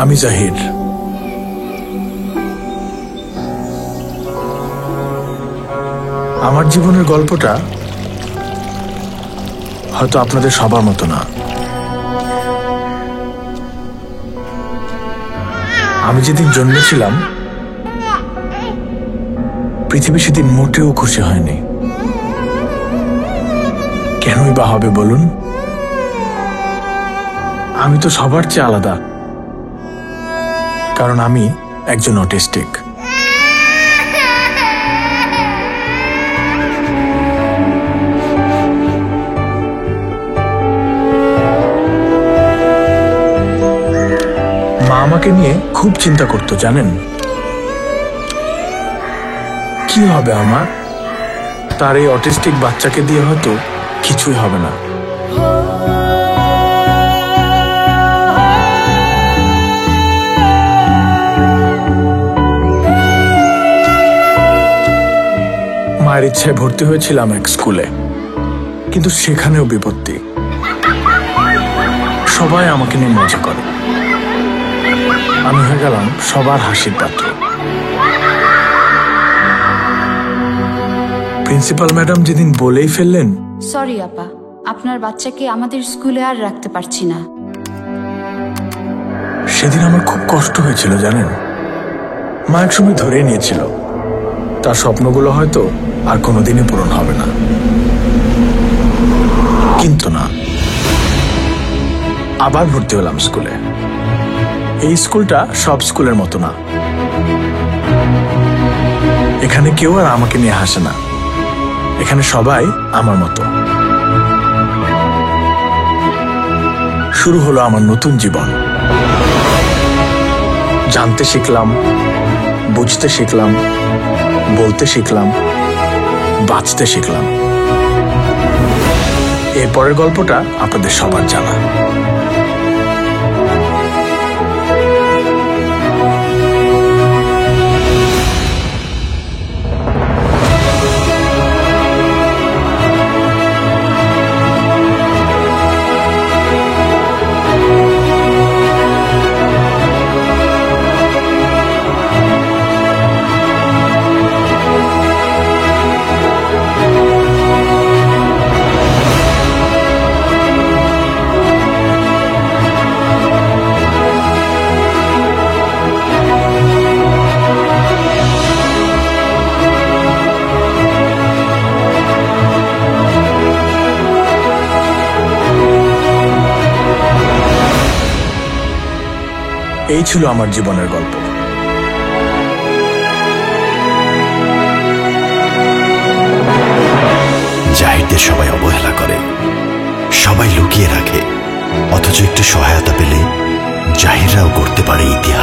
আমি জাহির। আমার জীবনের গল্পটা হয়তো আপনাদের সবার মতো না। আমি যেদিন জন্মেছিলাম পৃথিবী সেদিন মোটেও খুশি হয়নি। কেনই বা হবে বলুন? আমি তো সবার চেয়ে আলাদা, কারণ আমি একজন অটিস্টিক। মা আমাকে নিয়ে খুব চিন্তা করতো, জানেন? কি হবে আমার? তার এই অটিস্টিক বাচ্চাকে দিয়ে হয়তো কিছুই হবে না। মায়ের ইচ্ছায় ভর্তি হয়েছিলাম এক স্কুলে, কিন্তু সেখানেও বিপত্তি। সবাই আমাকে নিয়ে মজা করে। আমি হয়ে গেলাম সবার হাসির পাত্র। প্রিন্সিপাল ম্যাডাম যেদিন বলেই ফেললেন, সরি আপা, আপনার বাচ্চাকে আমাদের স্কুলে আর রাখতে পারছি না, সেদিন আমার খুব কষ্ট হয়েছিল, জানেন? মা একসময় ধরে নিয়েছিল তার স্বপ্নগুলো হয়তো আর কোনোদিনই পূরণ হবে না। কিন্তু না, আবার ভর্তি হলাম স্কুলে। এই স্কুলটা সব স্কুলের মতো না। এখানে কেউ আর আমাকে নিয়ে হাসে না। এখানে সবাই আমার মতো। শুরু হলো আমার নতুন জীবন। জানতে শিখলাম, বুঝতে শিখলাম, বলতে শিখলাম, বাঁচতে শিখলাম। এরপরের গল্পটা আপনাদের সবার জানা। এই ছিল আমার জীবনের গল্প। জাহিরদের সবাই অবহেলা করে, সবাই লুকিয়ে রাখে, অথচ একটু সহায়তা পেলে জাহিররাও করতে পারে ইতিহাস।